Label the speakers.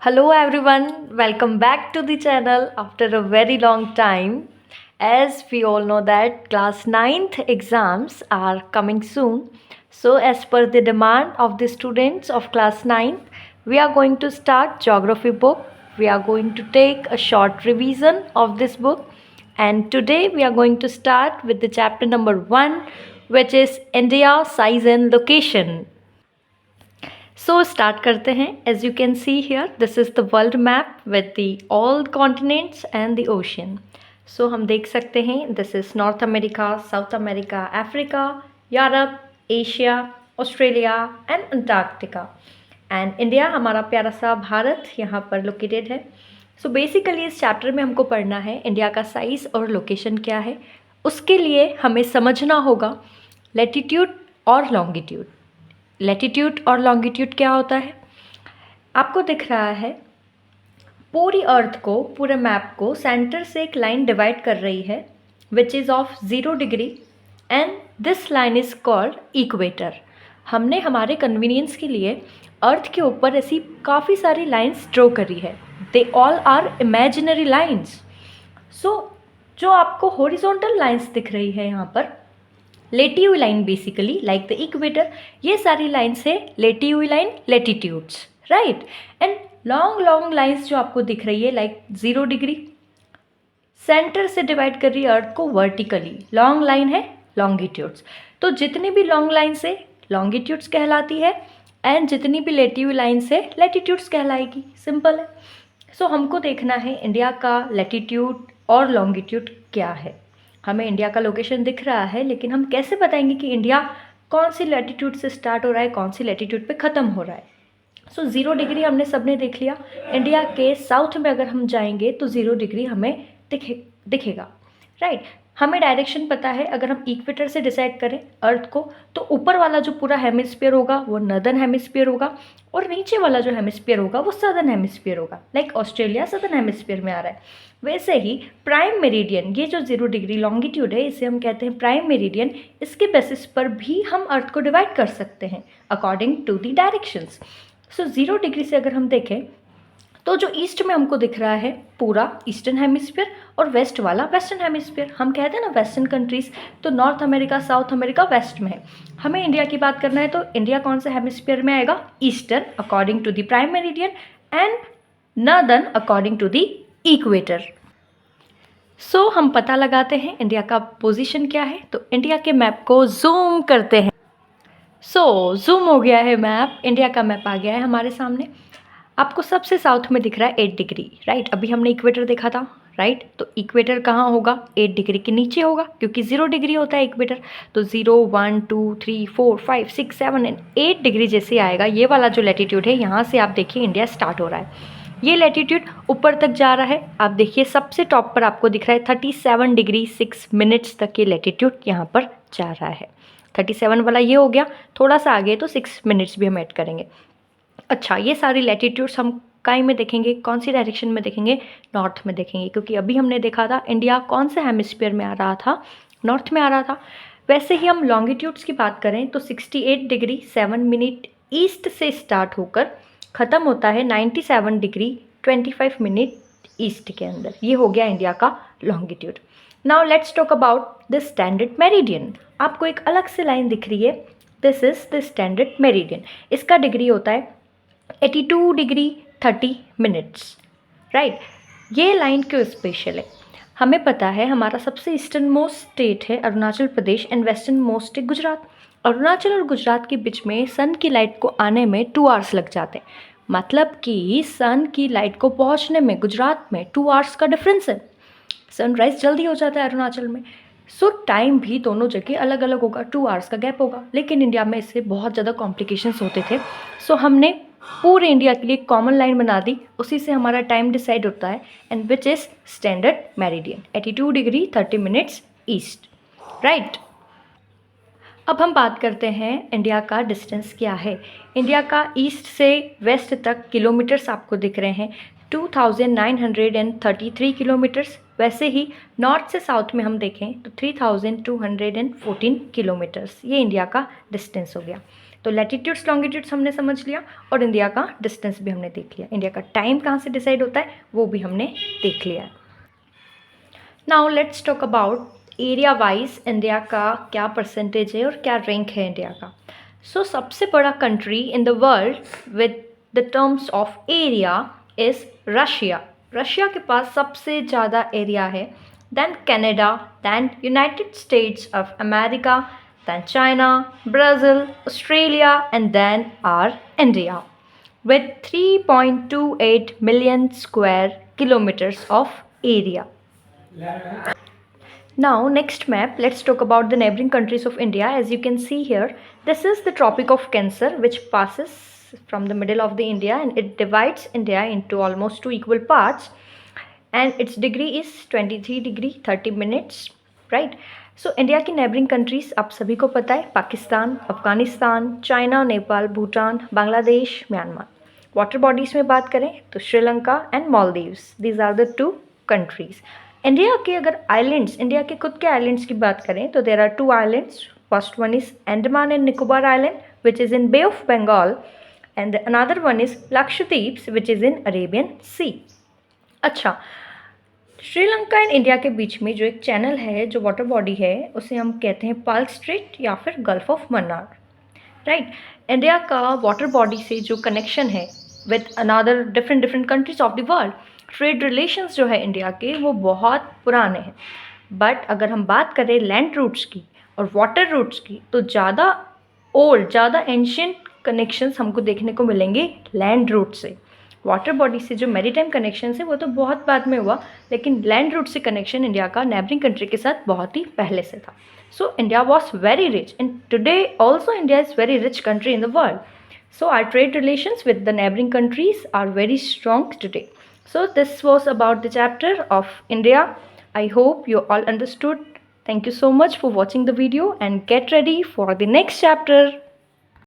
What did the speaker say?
Speaker 1: Hello everyone, welcome back to the channel after a very long time. As we all know that class 9th exams are coming soon. So as per the demand of the students of class 9th, we are going to start geography book. We are going to take a short revision of this book and today we are going to start with the chapter number 1, which is India size and location. So start करते हैं. As you can see here, this is the world map with the all continents and the ocean. So हम देख सकते हैं this is North America, South America, Africa, Europe, Asia, Australia and Antarctica. And India हमारा प्यारा सा भारत यहाँ पर located है. सो बेसिकली इस चैप्टर में हमको पढ़ना है इंडिया का साइज़ और लोकेशन क्या है. उसके लिए हमें समझना होगा लैटिट्यूड और लॉन्गिट्यूड. लैटिट्यूड और लॉन्गिट्यूड क्या होता है. आपको दिख रहा है पूरी अर्थ को, पूरे मैप को सेंटर से एक लाइन डिवाइड कर रही है which is of 0 degree and this line is called equator. हमने हमारे कन्वीनियंस के लिए अर्थ के ऊपर ऐसी काफ़ी सारी लाइंस ड्रॉ करी है. They all are imaginary lines. So जो आपको हॉरिजॉन्टल लाइंस दिख रही है यहाँ पर, लेटी हुई line basically like the equator, ये सारी लाइन्स है लेटी हुई line, latitudes, right. And long long lines जो आपको दिख रही है लाइक 0 डिग्री सेंटर से डिवाइड कर रही है अर्थ को वर्टिकली, लॉन्ग लाइन है लॉन्गिट्यूड्स. तो जितनी भी लॉन्ग लाइन्स है लॉन्गिट्यूड्स कहलाती है एंड जितनी भी लेटी हुई लाइन्स है लेटीट्यूड्स कहलाएगी. सिंपल है. सो हमको देखना है इंडिया का लेटीट्यूड और लॉन्गिट्यूड क्या है. हमें इंडिया का लोकेशन दिख रहा है लेकिन हम कैसे बताएंगे कि इंडिया कौन सी लैटिट्यूड से स्टार्ट हो रहा है, कौन सी लैटिट्यूड पे ख़त्म हो रहा है. सो 0 डिग्री हमने सबने देख लिया. इंडिया के साउथ में अगर हम जाएंगे तो 0 डिग्री हमें दिखेगा, राइट. हमें डायरेक्शन पता है. अगर हम इक्वेटर से डिसाइड करें अर्थ को तो ऊपर वाला जो पूरा हेमिस्फीयर होगा वो नॉर्दर्न हेमिस्फीयर होगा और नीचे वाला जो हेमिस्फीयर होगा वो सदर्न हेमिस्फीयर होगा. लाइक ऑस्ट्रेलिया सदर्न हेमिस्फीयर में आ रहा है. वैसे ही प्राइम मेरिडियन, ये जो 0 डिग्री लॉन्गिट्यूड है इसे हम कहते हैं प्राइम मेरिडियन. इसके बेसिस पर भी हम अर्थ को डिवाइड कर सकते हैं according to the directions. So 0 degree से अगर हम देखें तो जो ईस्ट में हमको दिख रहा है पूरा ईस्टर्न हेमिस्फीयर और वेस्ट वाला वेस्टर्न हेमिस्फीयर. हम कहते हैं ना वेस्टर्न कंट्रीज़, तो North America, South America west में है. हमें इंडिया की बात करना है तो इंडिया कौन से हेमिस्फीयर में आएगा, eastern according to the prime meridian and northern according to the equator. So हम पता लगाते हैं इंडिया का पोजीशन क्या है. तो इंडिया के मैप को जूम करते हैं. सो जूम हो गया है मैप, इंडिया का मैप आ गया है हमारे सामने. आपको सबसे साउथ में दिख रहा है 8 डिग्री, राइट. अभी हमने इक्वेटर देखा था, राइट. तो इक्वेटर कहाँ होगा, 8 डिग्री के नीचे होगा क्योंकि 0 डिग्री होता है इक्वेटर. तो 0, 1, 2, 3, 4, 5, 6, 7 एंड 8 डिग्री जैसे आएगा ये वाला जो लैटिट्यूड है, यहाँ से आप देखिए इंडिया स्टार्ट हो रहा है. ये लैटिट्यूड ऊपर तक जा रहा है. आप देखिए सबसे टॉप पर आपको दिख रहा है 37 डिग्री 6 मिनट्स तक ये लैटिट्यूड यहाँ पर जा रहा है. 37 वाला ये हो गया. थोड़ा सा आगे तो 6 मिनट्स भी हम ऐड करेंगे. अच्छा, ये सारी लैटिट्यूड्स हम काई में देखेंगे, कौन सी डायरेक्शन में देखेंगे, नॉर्थ में देखेंगे. क्योंकि अभी हमने देखा था इंडिया कौन से हेमिस्फीयर में आ रहा था, नॉर्थ में आ रहा था. वैसे ही हम लॉन्गिट्यूड्स की बात करें तो 68 डिग्री 7 मिनट ईस्ट से स्टार्ट होकर ख़त्म होता है 97 डिग्री 25 मिनट ईस्ट के अंदर. ये हो गया इंडिया का longitude. Now let's talk about the standard meridian. आपको एक अलग से लाइन दिख रही है, this is the standard meridian. इसका डिग्री होता है 82 डिग्री 30 मिनट्स, राइट. ये लाइन क्यों स्पेशल है, हमें पता है हमारा सबसे ईस्टर्न मोस्ट स्टेट है Arunachal Pradesh and western most है गुजरात. अरुणाचल और गुजरात के बीच में सन की लाइट को आने में 2 आवर्स लग जाते हैं. मतलब कि सन की लाइट को पहुंचने में गुजरात में 2 आवर्स का डिफरेंस है. सनराइज़ जल्दी हो जाता है अरुणाचल में. सो टाइम भी दोनों जगह अलग अलग होगा, 2 आवर्स का गैप होगा. लेकिन इंडिया में इससे बहुत ज़्यादा कॉम्प्लिकेशंस होते थे. सो हमने पूरे इंडिया के लिए कॉमन लाइन बना दी, उसी से हमारा टाइम डिसाइड होता है and which is standard meridian 82 degree 30 minutes east, right. अब हम बात करते हैं इंडिया का डिस्टेंस क्या है. इंडिया का ईस्ट से वेस्ट तक किलोमीटर्स आपको दिख रहे हैं 2933 किलोमीटर्स. वैसे ही नॉर्थ से साउथ में हम देखें तो 3214 किलोमीटर्स. ये इंडिया का डिस्टेंस हो गया. तो लैटिट्यूड्स लॉन्गिट्यूड्स हमने समझ लिया और इंडिया का डिस्टेंस भी हमने देख लिया, इंडिया का टाइम कहाँ से डिसाइड होता है वो भी हमने देख लिया है। Now let's talk about area wise India का क्या परसेंटेज है और क्या रैंक है इंडिया का। सो सबसे बड़ा country in the world with the terms of area is Russia. Russia के पास सबसे ज़्यादा एरिया है, then Canada, then United States of America, then China, Brazil, Australia, and then our India with 3.28 million square kilometers of area. Now next map, let's talk about the neighboring countries of India. As you can see here, this is the Tropic of Cancer which passes from the middle of the India and it divides India into almost two equal parts and its degree is 23 degree 30 minutes, right? So India की neighbouring countries आप सभी को पता है, Pakistan, Afghanistan, China, Nepal, Bhutan, Bangladesh, Myanmar. Water bodies में बात करें तो Sri Lanka and Maldives, these are the 2 countries. India के अगर आइलैंड्स, इंडिया के खुद के आइलैंड्स की बात करें तो there are 2 islands. First one is Andaman and Nicobar island which is in bay of Bengal and another one is Lakshadweeps which is in Arabian sea. अच्छा, श्रीलंका एंड इंडिया के बीच में जो एक चैनल है, जो वाटर बॉडी है, उसे हम कहते हैं पर्ल स्ट्रेट या फिर gulf of Mannar, right. India का वाटर बॉडी से जो कनेक्शन है with another different countries of the world, trade relations जो है इंडिया के वो बहुत पुराने हैं। बट अगर हम बात करें लैंड रूट्स की और वाटर रूट्स की तो ज़्यादा ओल्ड, ज़्यादा एंशियंट कनेक्शंस हमको देखने को मिलेंगे लैंड रूट से। वाटर बॉडी से जो मैरीटाइम कनेक्शन है वो तो बहुत बाद में हुआ, लेकिन लैंड रूट से कनेक्शन इंडिया का नेबरिंग कंट्री के साथ बहुत ही पहले से था। So India was very rich and today also India is very rich country in the world. So our trade relations with the neighbouring countries are very strong today. So this was about the chapter of India. I hope you all understood. Thank you so much for watching the video and get ready for the next chapter.